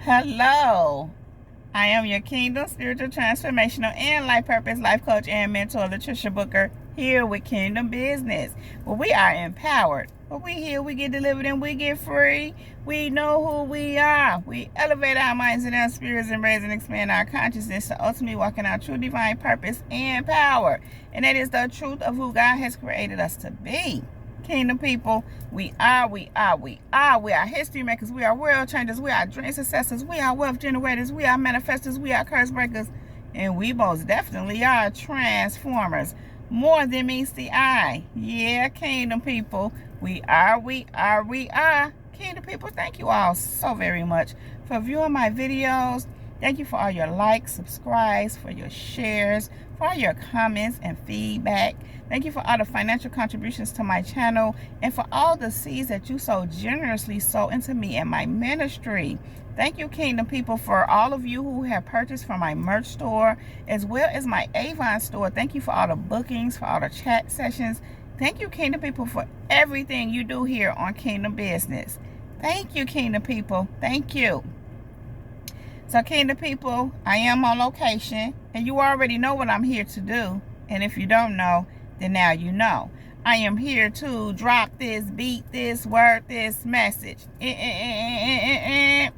Hello, I am your Kingdom Spiritual Transformational and Life Purpose Life Coach and Mentor, Latricia Booker, here with Kingdom Business, where we are empowered. When we here, we get delivered and we get free. We know who we are. We elevate our minds and our spirits and raise and expand our consciousness to ultimately walk in our true divine purpose and power. And that is the truth of who God has created us to be. Kingdom people, we are history makers, we are world changers, we are dream successors, we are wealth generators, we are manifestors, we are curse breakers, and we most definitely are transformers. More than meets the eye. Yeah, kingdom people, we are. Kingdom people, thank you all so very much for viewing my videos. Thank you for all your likes, subscribes, for your shares, for all your comments and feedback. Thank you for all the financial contributions to my channel and for all the seeds that you so generously sow into me and my ministry. Thank you, Kingdom people, for all of you who have purchased from my merch store as well as my Avon store. Thank you for all the bookings, for all the chat sessions. Thank you, Kingdom people, for everything you do here on Kingdom Business. Thank you, Kingdom people. Thank you. So, Kingdom people, I am on location, and you already know what I'm here to do. And if you don't know, then now you know. I am here to drop this, beat this, word this message. Yeah.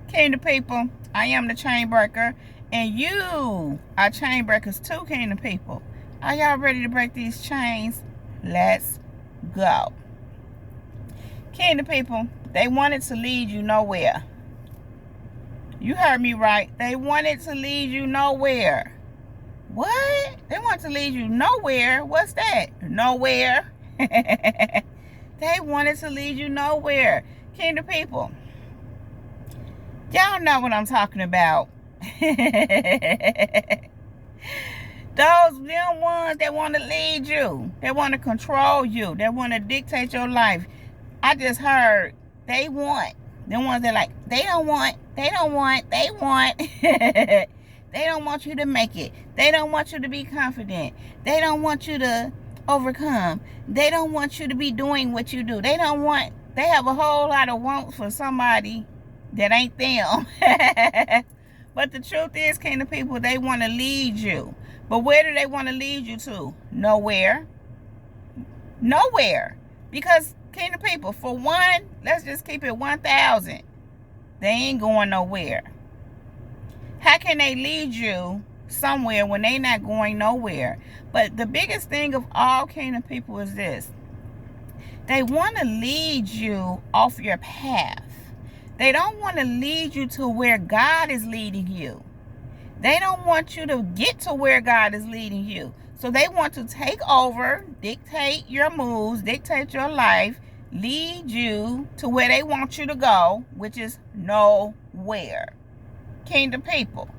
Kingdom people, I am the chain breaker, and you are chain breakers too, Kingdom people. Are y'all ready to break these chains? Let's go. Kingdom people, they wanted to lead you nowhere. You heard me right. They wanted to lead you nowhere. What? They want to lead you nowhere? What's that? Nowhere. They wanted to lead you nowhere. Kingdom people, y'all know what I'm talking about. Them ones that want to lead you. They want to control you. They want to dictate your life. I just heard they want. The ones that like, they want. They don't want you to make it. They don't want you to be confident. They don't want you to overcome. They don't want you to be doing what you do. They have a whole lot of wants for somebody that ain't them. But the truth is, Kingdom people, they want to lead you. But where do they want to lead you to? Nowhere. Nowhere. Because, Kingdom people, for one, let's just keep it 1,000. They ain't going nowhere. How can they lead you somewhere when they not going nowhere? But the biggest thing of all, Kingdom people, is this. They want to lead you off your path. They don't want to lead you to where God is leading you. They don't want you to get to where God is leading you. So they want to take over, dictate your moves, dictate your life, lead you to where they want you to go, which is nowhere. Kingdom people,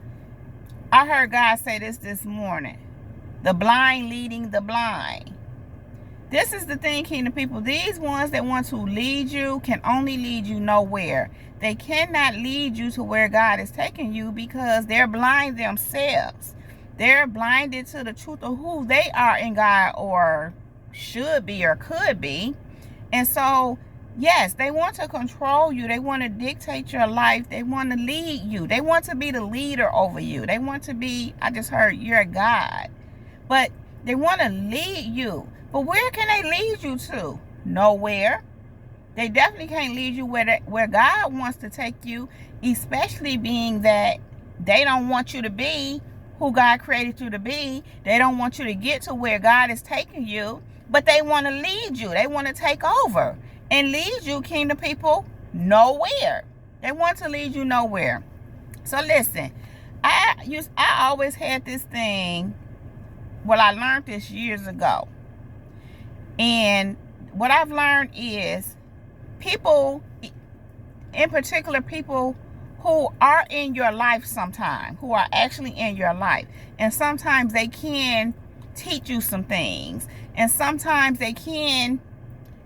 I heard God say this morning. The blind leading the blind. This is the thing, Kingdom people. These ones that want to lead you can only lead you nowhere. They cannot lead you to where God is taking you because they're blind themselves. They're blinded to the truth of who they are in God, or should be or could be. And so, yes, they want to control you. They want to dictate your life. They want to lead you. They want to be the leader over you. They want to be, I just heard, you're God. But they want to lead you. But where can they lead you to? Nowhere. They definitely can't lead you where God wants to take you, especially being that they don't want you to be who God created you to be. They don't want you to get to where God is taking you, but they want to lead you. They want to take over and lead you, Kingdom people, nowhere. They want to lead you nowhere. So listen, I always had this thing. Well, I learned this years ago. And what I've learned is people, in particular people who are in your life sometime, who are actually in your life. And sometimes they can teach you some things. And sometimes they can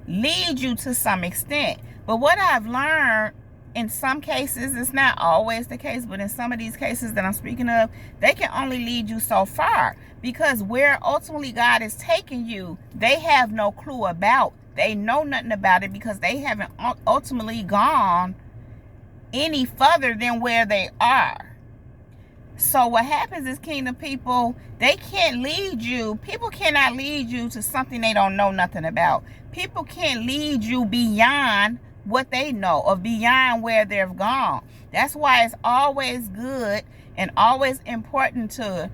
lead you to some extent. But what I've learned, in some cases, it's not always the case, but in some of these cases that I'm speaking of, they can only lead you so far. Because where ultimately God is taking you, they have no clue about They know nothing about it because they haven't ultimately gone any further than where they are. So what happens is, kingdom people, they can't lead you. People cannot lead you to something they don't know nothing about. People can't lead you beyond what they know or beyond where they've gone. That's why it's always good and always important to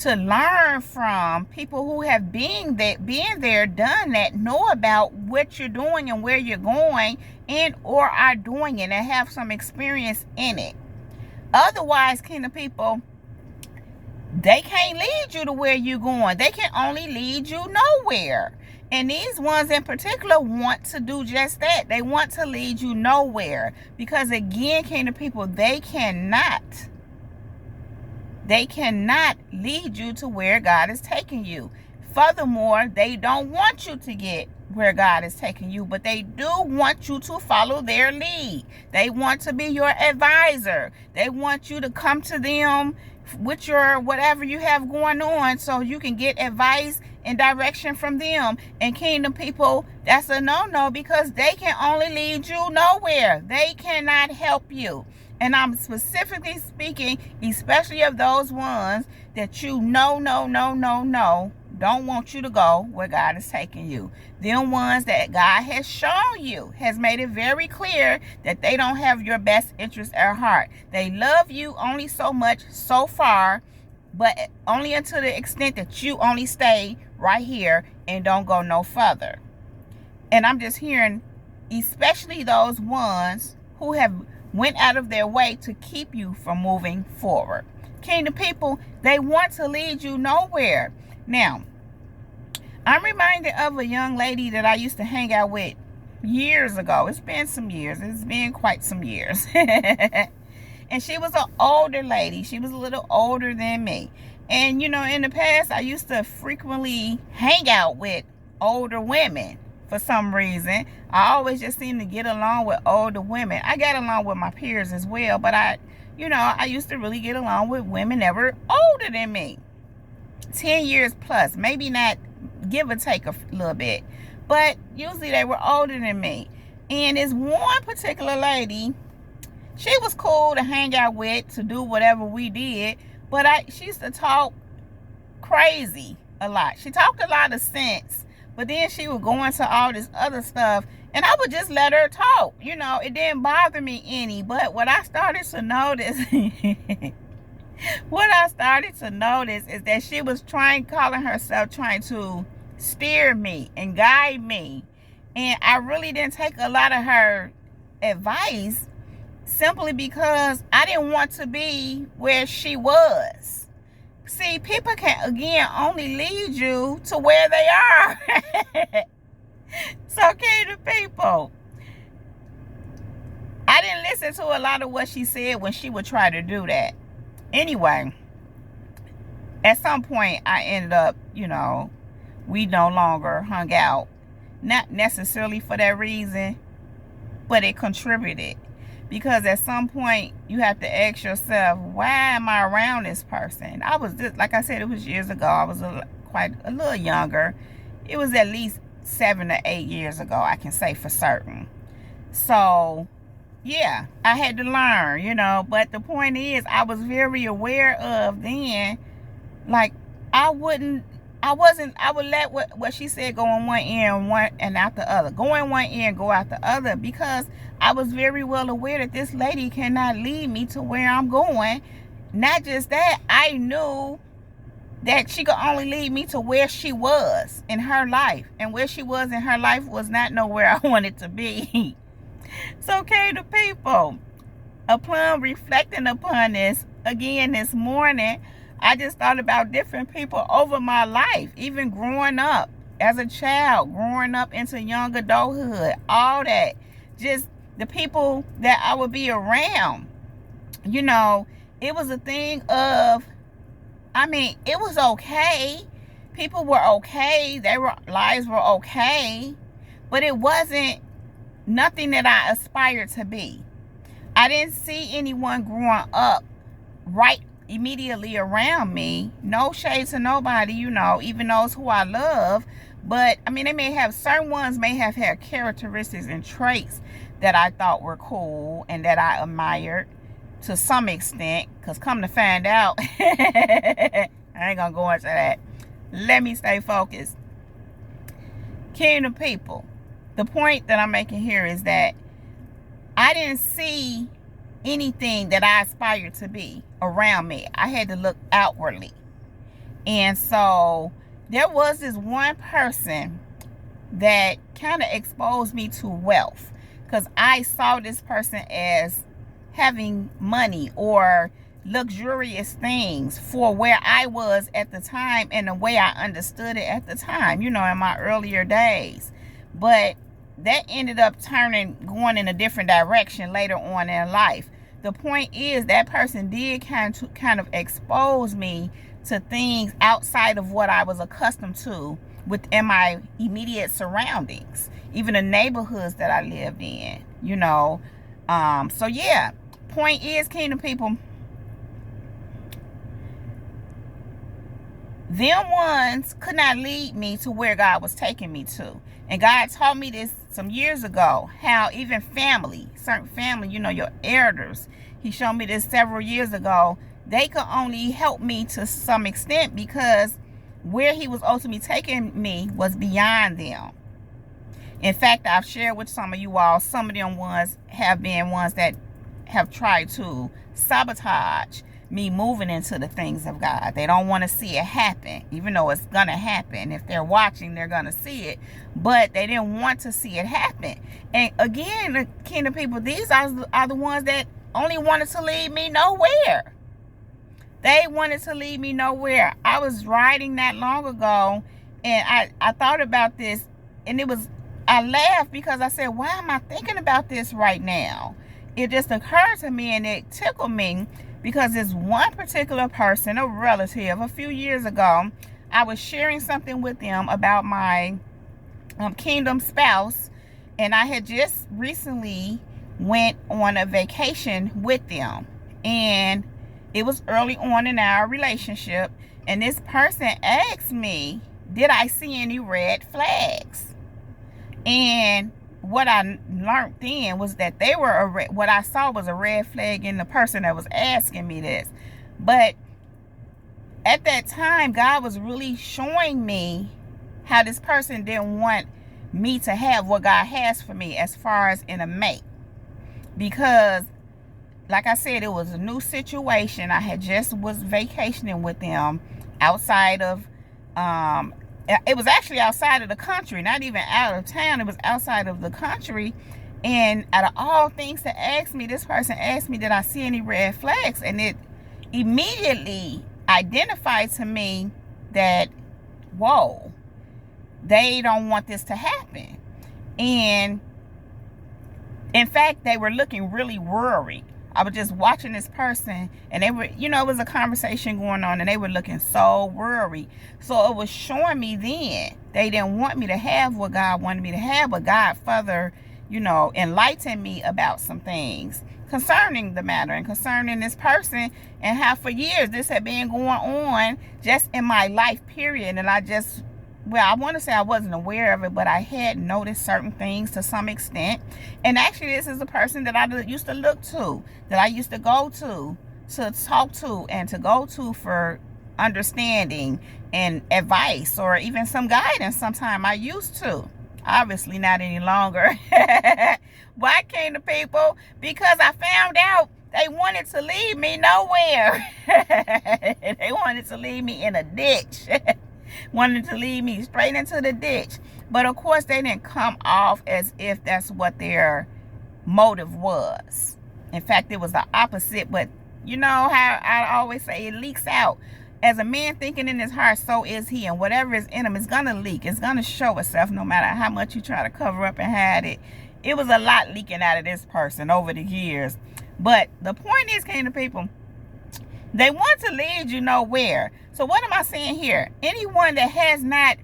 learn from people who have been there, done that, know about what you're doing and where you're going, and or are doing it and have some experience in it. Otherwise, kingdom people, they can't lead you to where you're going. They can only lead you nowhere. And these ones in particular want to do just that. They want to lead you nowhere. Because again, kingdom people, they cannot lead you to where God is taking you. Furthermore, they don't want you to get where God is taking you, but they do want you to follow their lead. They want to be your advisor. They want you to come to them with your whatever you have going on so you can get advice and direction from them. And kingdom people, that's a no-no, because they can only lead you nowhere. They cannot help you. And I'm specifically speaking, especially of those ones that you no, don't want you to go where God is taking you. Them ones that God has shown you, has made it very clear that they don't have your best interest at heart. They love you only so much, so far, but only until the extent that you only stay right here and don't go no further. And I'm just hearing, especially those ones who have went out of their way to keep you from moving forward. Kingdom people, they want to lead you nowhere. Now, I'm reminded of a young lady that I used to hang out with years ago. It's been some years. It's been quite some years. And she was an older lady. She was a little older than me. And, you know, in the past, I used to frequently hang out with older women. For some reason, I always just seem to get along with older women. I got along with my peers as well, but I used to really get along with women that were older than me. 10 years plus, maybe not, give or take a little bit, but usually they were older than me. And this one particular lady, she was cool to hang out with, to do whatever we did, but she used to talk crazy a lot. She talked a lot of sense, but then she would go into all this other stuff, and I would just let her talk. You know, it didn't bother me any. But what I started to notice, is that she was calling herself trying to steer me and guide me. And I really didn't take a lot of her advice, simply because I didn't want to be where she was. See, people can, again, only lead you to where they are. So, kingdom people, I didn't listen to a lot of what she said when she would try to do that. Anyway, at some point, I ended up, we no longer hung out. Not necessarily for that reason, but it contributed. Because at some point, you have to ask yourself, why am I around this person? I was just, like I said, it was years ago. I was quite a little younger. It was at least 7 or 8 years ago, I can say for certain. So, yeah, I had to learn, But the point is, I was very aware of then, like, I would let what she said go in one ear and out the other. Go in one ear and go out the other, because I was very well aware that this lady cannot lead me to where I'm going. Not just that, I knew that she could only lead me to where she was in her life. And where she was in her life was not nowhere I wanted to be. So, okay, the people, upon reflecting upon this again this morning, I just thought about different people over my life, even growing up as a child, growing up into young adulthood, all that. Just the people that I would be around. It was a thing of, it was okay. People were okay. Lives were okay. But it wasn't nothing that I aspired to be. I didn't see anyone growing up right immediately around me. No shade to nobody, even those who I love. But I mean, they may have, certain ones may have had characteristics and traits that I thought were cool and that I admired to some extent. Because come to find out, I ain't gonna go into that. Let me stay focused. Kingdom people, the point that I'm making here is that I didn't see anything that I aspired to be around me. I had to look outwardly. And so there was this one person that kind of exposed me to wealth, because I saw this person as having money or luxurious things for where I was at the time and the way I understood it at the time, you know, in my earlier days. But that ended up going in a different direction later on in life. The point is, that person did kind of expose me to things outside of what I was accustomed to within my immediate surroundings, even the neighborhoods that I lived in, you know. So yeah, point is, kingdom people, them ones could not lead me to where God was taking me to. And God taught me this some years ago, how even family, certain family, you know, your elders, he showed me this several years ago, they could only help me to some extent because where he was ultimately taking me was beyond them. In fact, I've shared with some of you all, some of them ones have been ones that have tried to sabotage me moving into the things of God. They don't want to see it happen, even though it's going to happen. If they're watching, they're going to see it, but they didn't want to see it happen. And again, the kingdom people, these are the ones that only wanted to lead me nowhere. They wanted to lead me nowhere. I was writing not long ago, and I thought about this, and I laughed because I said, why am I thinking about this right now? It just occurred to me, and it tickled me, because this one particular person, a relative, a few years ago, I was sharing something with them about my kingdom spouse, and I had just recently went on a vacation with them, and it was early on in our relationship, and this person asked me, did I see any red flags? And what I learned then was that they were what I saw was a red flag in the person that was asking me this. But at that time, God was really showing me how this person didn't want me to have what God has for me as far as in a mate. Because, like I said, it was a new situation. I had just was vacationing with them outside of, it was actually outside of the country, not even out of town. It was outside of the country. And out of all things to ask me, this person asked me, did I see any red flags? And it immediately identified to me that, whoa, they don't want this to happen. And in fact, they were looking really worried. I was just watching this person, and they were, you know, it was a conversation going on, and they were looking so worried. So it was showing me then they didn't want me to have what God wanted me to have, but God further, you know, enlightened me about some things concerning the matter and concerning this person, and how for years this had been going on just in my life period. And I just, well, I want to say I wasn't aware of it, but I had noticed certain things to some extent. And actually, this is a person that I used to look to, that I used to go to talk to, and to go to for understanding and advice, or even some guidance sometime. I used to. Obviously not any longer. Why came the people? Because I found out they wanted to lead me nowhere. They wanted to lead me in a ditch. Wanted to lead me straight into the ditch. But of course, they didn't come off as if that's what their motive was. In fact, it was the opposite. But you know how I always say, it leaks out. As a man thinking in his heart, so is he. And whatever is in him is going to leak. It's going to show itself no matter how much you try to cover up and hide it. It was a lot leaking out of this person over the years. But the point is, kingdom people, they want to lead you nowhere. So what am I saying here? Anyone that has not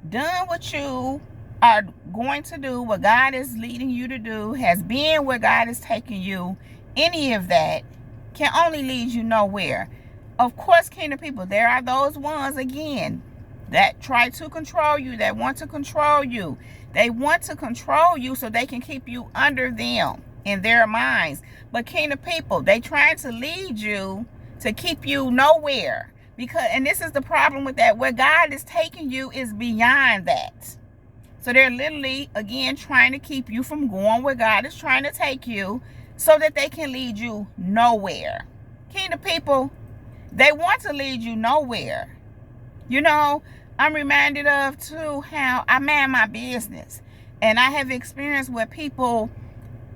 done what you are going to do, what God is leading you to do, has been where God is taking you, any of that can only lead you nowhere. Of course, kingdom people, there are those ones, again, that try to control you, that want to control you. They want to control you so they can keep you under them in their minds. But kingdom people, they trying to lead you to keep you nowhere. Because, and this is the problem with that, where God is taking you is beyond that. So they're literally, again, trying to keep you from going where God is trying to take you so that they can lead you nowhere. Kingdom people, they want to lead you nowhere. You know, I'm reminded of, too, how I man my business. And I have experienced where people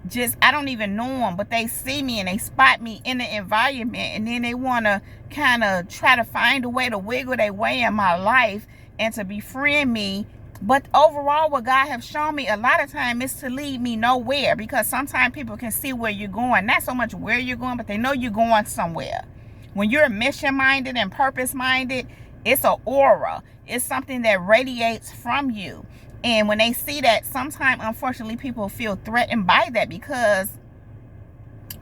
just, I don't even know them, but they see me and they spot me in the environment. And then they want to kind of try to find a way to wiggle their way in my life and to befriend me. But overall, what God has shown me a lot of time is to lead me nowhere, because sometimes people can see where you're going. Not so much where you're going, but they know you're going somewhere. When you're mission-minded and purpose-minded, it's an aura. It's something that radiates from you. And when they see that, sometimes, unfortunately, people feel threatened by that because,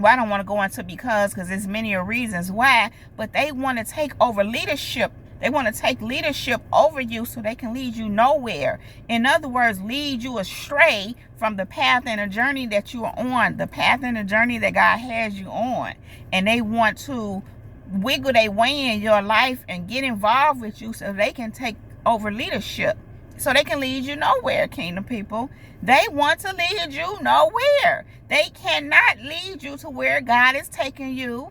well, I don't want to go into because there's many reasons why, but they want to take over leadership. They want to take leadership over you so they can lead you nowhere. In other words, lead you astray from the path and the journey that you are on, the path and the journey that God has you on. And they want to wiggle their way in your life and get involved with you so they can take over leadership. So they can lead you nowhere, kingdom people. They want to lead you nowhere. They cannot lead you to where God is taking you.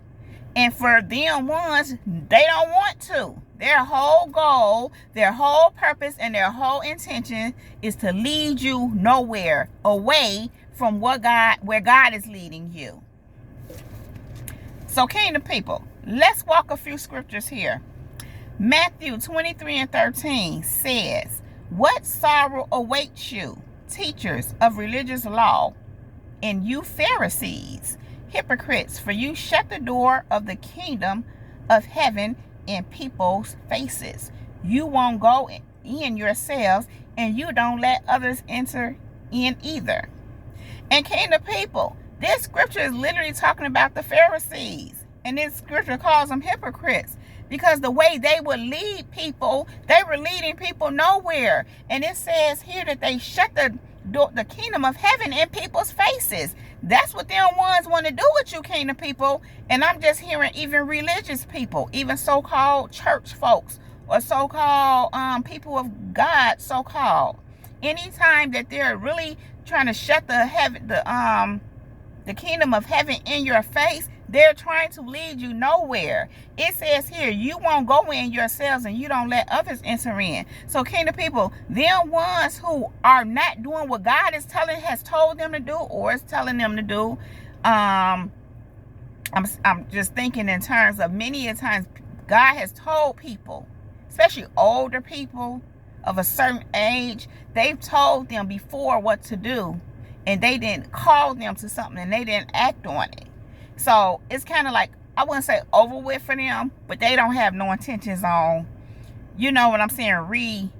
And for them ones, they don't want to. Their whole goal, their whole purpose, and their whole intention is to lead you nowhere, away from where God is leading you. So, kingdom people, let's walk a few scriptures here. Matthew 23:13 says, "What sorrow awaits you, teachers of religious law, and you Pharisees, hypocrites, for you shut the door of the kingdom of heaven in people's faces. You won't go in yourselves, and you don't let others enter in either." And kingdom people, this scripture is literally talking about the Pharisees. And this scripture calls them hypocrites, because the way they would lead people, they were leading people nowhere. And it says here that they shut the kingdom of heaven in people's faces. That's what them ones want to do with you, kingdom people. And I'm just hearing even religious people, even so-called church folks, or so-called people of God, so-called. Anytime that they're really trying to shut the kingdom of heaven in your face, they're trying to lead you nowhere. It says here, you won't go in yourselves and you don't let others enter in. So, kingdom people, them ones who are not doing what God has told them to do, or is telling them to do, I'm just thinking in terms of many a times God has told people, especially older people of a certain age, they've told them before what to do, and they didn't call them to something and they didn't act on it. So it's kind of like, I wouldn't say over with for them, but they don't have no intentions on, you know what I'm saying,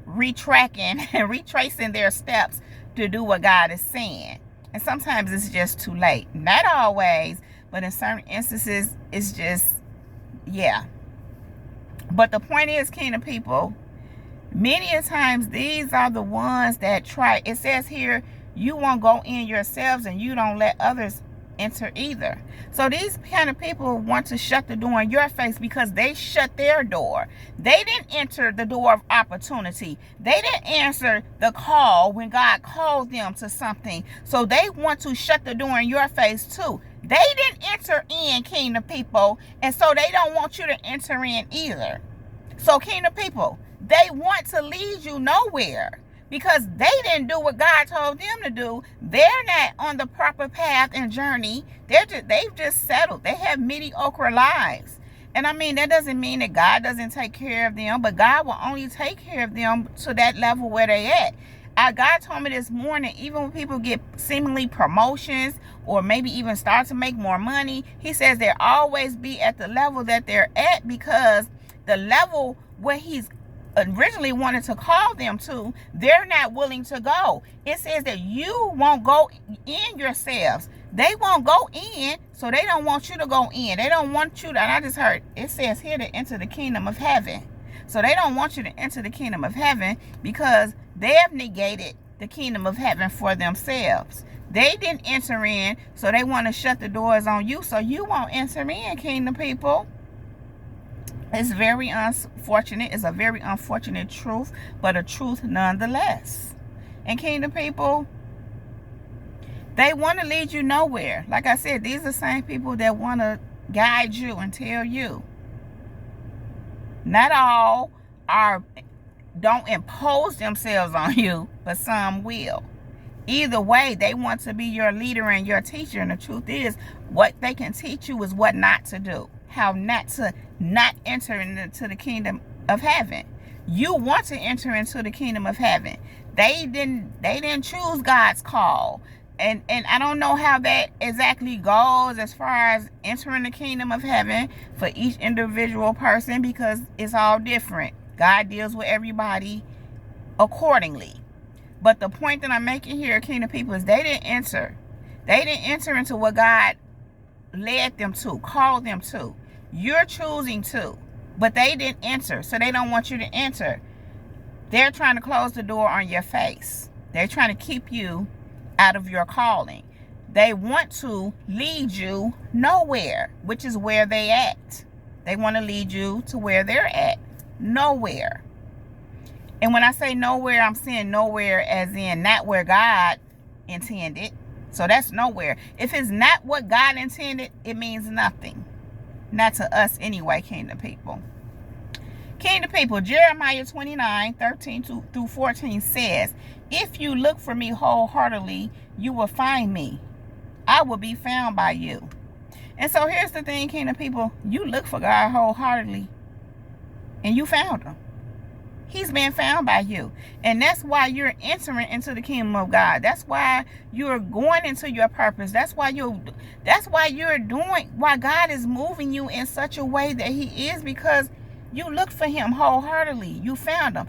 retracking and retracing their steps to do what God is saying. And sometimes it's just too late. Not always, but in certain instances, it's just, yeah. But the point is, kingdom people, many a times these are the ones that try. It says here, you won't go in yourselves and you don't let others enter either. So these kind of people want to shut the door in your face because they shut their door. They didn't enter the door of opportunity. They didn't answer the call when God called them to something. So they want to shut the door in your face too. They didn't enter in, kingdom people, and so they don't want you to enter in either. So kingdom people, they want to lead you nowhere, because they didn't do what God told them to do. They're not on the proper path and journey. They've just settled. They have mediocre lives. And I mean, that doesn't mean that God doesn't take care of them, but God will only take care of them to that level where they at. God told me this morning, even when people get seemingly promotions or maybe even start to make more money, he says they'll always be at the level that they're at, because the level where he's originally wanted to call them to, they're not willing to go. It says that you won't go in yourselves. They won't go in, so they don't want you to go in. They don't want you to, and I just heard, it says here, to enter the kingdom of heaven. So they don't want you to enter the kingdom of heaven because they have negated the kingdom of heaven for themselves. They didn't enter in, so they want to shut the doors on you so you won't enter in, kingdom people. It's very unfortunate. It's a very unfortunate truth, but a truth nonetheless. And kingdom people, they want to lead you nowhere. Like I said, these are the same people that want to guide you and tell you. Not all don't impose themselves on you, but some will. Either way, they want to be your leader and your teacher. And the truth is, what they can teach you is what not to do. How not to not enter into the kingdom of heaven. You want to enter into the kingdom of heaven. They didn't choose God's call. And I don't know how that exactly goes as far as entering the kingdom of heaven for each individual person, because it's all different. God deals with everybody accordingly. But the point that I'm making here, kingdom people, is they didn't enter. They didn't enter into what God led them to, called them to. You're choosing to, but they didn't enter, so they don't want you to enter. They're trying to close the door on your face. They're trying to keep you out of your calling. They want to lead you nowhere, which is where they at. They want to lead you to where they're at, nowhere. And when I say nowhere, I'm saying nowhere as in not where God intended. So that's nowhere. If it's not what God intended, it means nothing. Not to us anyway, kingdom people. Kingdom people, Jeremiah 29:13-14 says, if you look for me wholeheartedly, you will find me. I will be found by you. And so here's the thing, kingdom people. You look for God wholeheartedly, and you found him. He's been found by you. And that's why you're entering into the kingdom of God. That's why you're going into your purpose. That's why why God is moving you in such a way that he is, because you look for him wholeheartedly. You found him.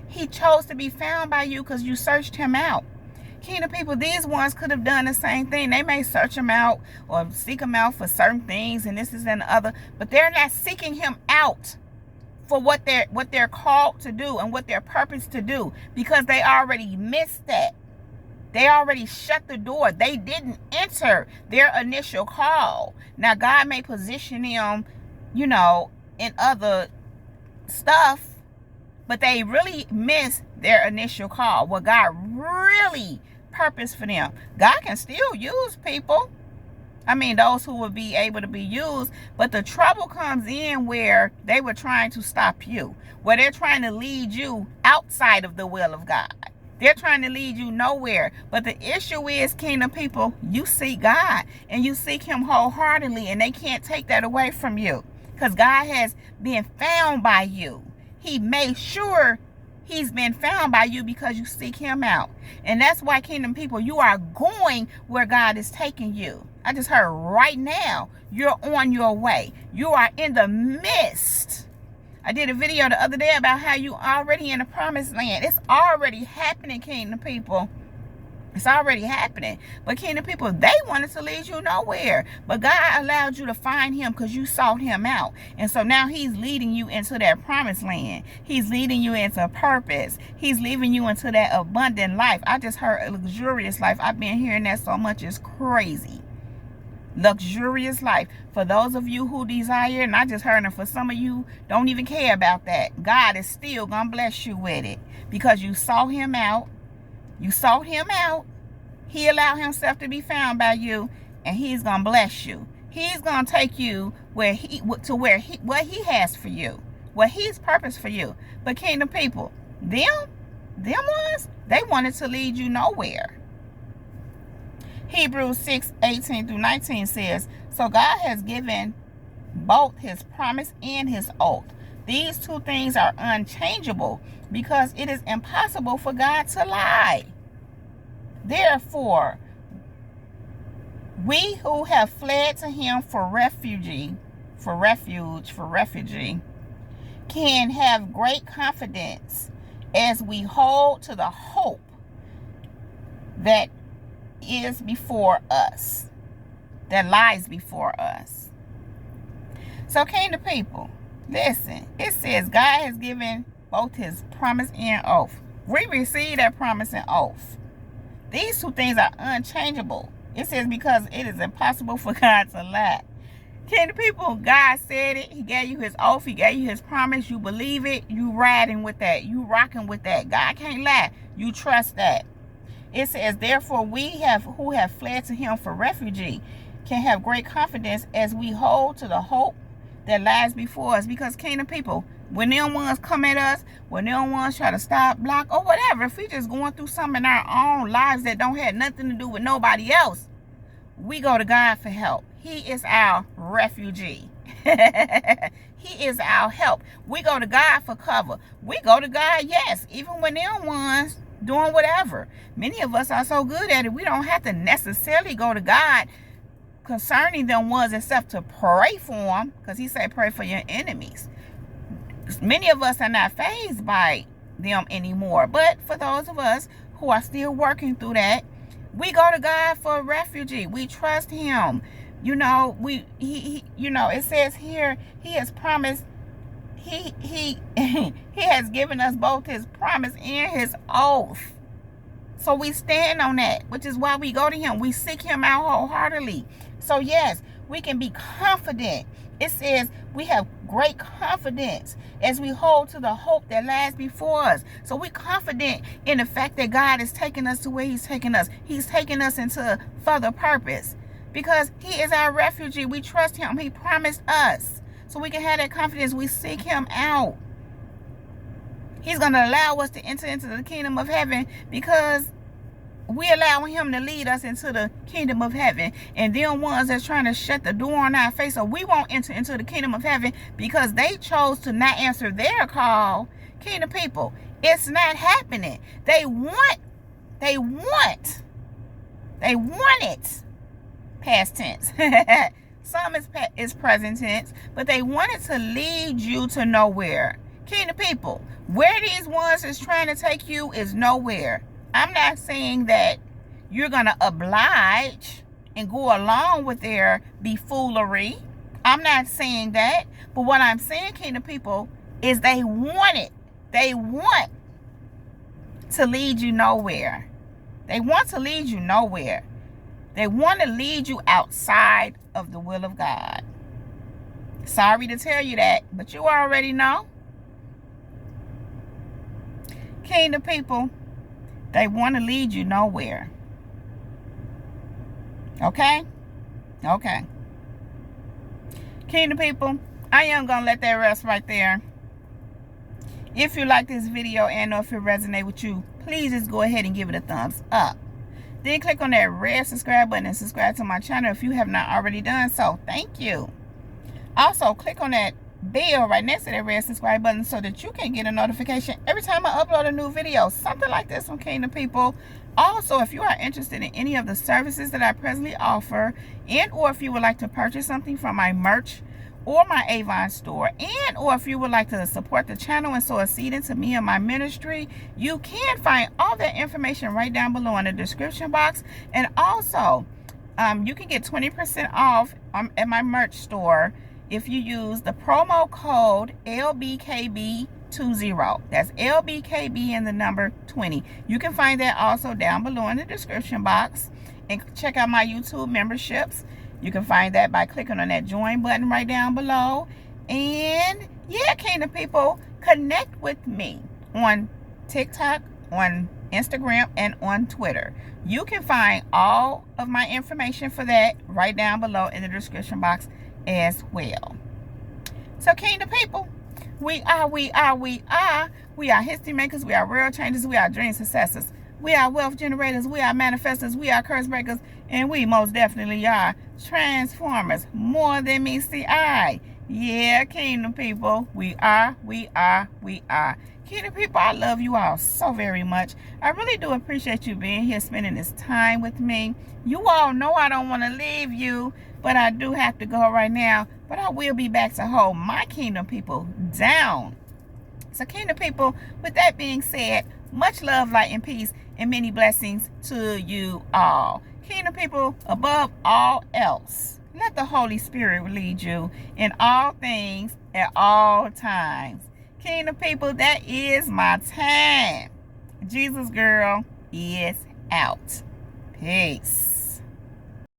He chose to be found by you because you searched him out. Kingdom people, these ones could have done the same thing. They may search him out or seek him out for certain things and this and the other, but they're not seeking him out for what they're called to do and what they're purposed to do, because they already missed that. They already shut the door. They didn't enter their initial call. Now, God may position them, in other stuff, but they really missed their initial call. What God really purposed for them. God can still use people. Those who will be able to be used. But the trouble comes in where they were trying to stop you. Where they're trying to lead you outside of the will of God. They're trying to lead you nowhere. But the issue is, kingdom people, you seek God. And you seek him wholeheartedly. And they can't take that away from you. Because God has been found by you. He made sure he's been found by you because you seek him out. And that's why, kingdom people, you are going where God is taking you. I just heard right now, you're on your way. You are in the midst. I did a video the other day about how you already in the promised land. It's already happening, kingdom people. It's already happening. But kingdom people, they wanted to lead you nowhere. But God allowed you to find him because you sought him out. And so now he's leading you into that promised land. He's leading you into purpose. He's leading you into that abundant life. I just heard a luxurious life. I've been hearing that so much, it's crazy. Luxurious life. For those of you who desire, and I just heard it, for some of you don't even care about that, God is still going to bless you with it. Because you sought him out. You sought him out. He allowed himself to be found by you, and he's going to bless you. He's going to take you what he has for you, what he's purposed for you. But kingdom people, them ones, they wanted to lead you nowhere. Hebrews 6:18-19 says, so God has given both his promise and his oath. These two things are unchangeable because it is impossible for God to lie. Therefore, we who have fled to him for refuge, can have great confidence as we hold to the hope that is before us, that lies before us. So, kingdom people, Listen, it says God has given both his promise and oath. We receive that promise and oath. These two things are unchangeable. It says because it is impossible for God to lie. Kingdom people, God said it. He gave you his oath. He gave you his promise. You believe it. You riding with that. You rocking with that. God can't lie. You trust that. It says, therefore, who have fled to him for refuge can have great confidence as we hold to the hope that lies before us. Because kingdom people, when them ones come at us, when them ones try to stop, block, or whatever, if we just going through something in our own lives that don't have nothing to do with nobody else, we go to God for help. He is our refugee. He is our help. We go to God for cover. We go to God, yes, even when them ones doing whatever. Many of us are so good at it, we don't have to necessarily go to God concerning them ones except to pray for them, because he said pray for your enemies. Many of us are not fazed by them anymore, but for those of us who are still working through that, we go to God for a refugee. We trust him. You know, it says here, he has promised, he has given us both his promise and his oath. So we stand on that, which is why we go to him. We seek him out wholeheartedly. So yes, we can be confident. It says we have great confidence as we hold to the hope that lies before us. So we're confident in the fact that God is taking us to where he's taking us. He's taking us into further purpose because he is our refugee. We trust him. He promised us. So we can have that confidence. We seek him out. He's going to allow us to enter into the kingdom of heaven because we allowing him to lead us into the kingdom of heaven. And them ones that's trying to shut the door on our face so we won't enter into the kingdom of heaven because they chose to not answer their call. Kingdom people, it's not happening. They want it. Past tense. Some is present tense, but they wanted to lead you to nowhere. Kingdom people, where these ones is trying to take you is nowhere. I'm not saying that you're going to oblige and go along with their buffoonery. I'm not saying that. But what I'm saying, kingdom people, is they want it. They want to lead you nowhere. They want to lead you nowhere. They want to lead you outside of the will of God. Sorry to tell you that, but you already know. Kingdom people, they want to lead you nowhere. Okay? Okay. Kingdom people, I am going to let that rest right there. If you like this video and or if it resonates with you, please just go ahead and give it a thumbs up. Then click on that red subscribe button and subscribe to my channel if you have not already done so. Thank you. Also, click on that bell right next to that red subscribe button so that you can get a notification every time I upload a new video, something like this on Kingdom People. Also, if you are interested in any of the services that I presently offer, and or if you would like to purchase something from my merch or my Avon store, and or if you would like to support the channel and sow a seed into me and my ministry, you can find all that information right down below in the description box. And also, you can get 20% off at my merch store if you use the promo code LBKB20. That's LBKB and the number 20. You can find that also down below in the description box. And check out my YouTube memberships. You can find that by clicking on that join button right down below. And yeah, Kingdom people, connect with me on TikTok, on Instagram, and on Twitter. You can find all of my information for that right down below in the description box as well. So Kingdom people, we are history makers, we are world changers, we are dream successors, we are wealth generators, we are manifestors, we are curse breakers, and we most definitely are transformers. More than meets the eye. Yeah, Kingdom people, we are. Kingdom people, I love you all so very much. I really do appreciate you being here, spending this time with me. You all know I don't want to leave you, but I do have to go right now. But I will be back to hold my Kingdom people down. So Kingdom people, with that being said, much love, light, and peace, and many blessings to you all. Kingdom people, above all else, Let the Holy Spirit lead you in all things at all times. Kingdom people, that is my time. Jesus Girl is out. Peace.